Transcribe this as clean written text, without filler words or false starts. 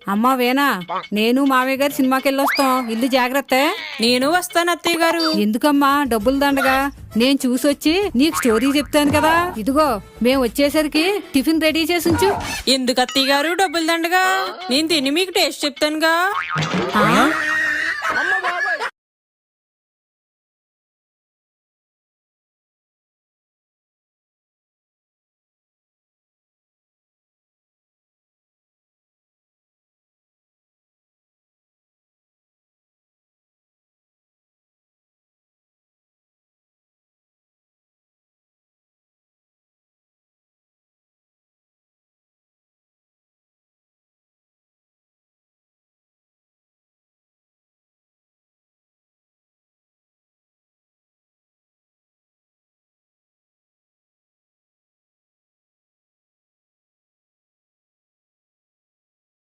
అమ్మా వేనా, నేను మావయ్య గారు సినిమాకి వెళ్ళొస్తాం. ఇల్లు జాగ్రత్త. నేను వస్తాను అత్తయ్య గారు. ఎందుకమ్మా డబ్బులు దండగా? నేను చూసొచ్చి నీకు స్టోరీ చెప్తాను కదా. ఇదిగో మేము వచ్చేసరికి టిఫిన్ రెడీ చేసి ఉంచు. ఎందుకు అత్తయ్య గారు డబ్బులు దండగా? నేను తిని మీకు టేస్ట్ చెప్తానుగా. ఆ?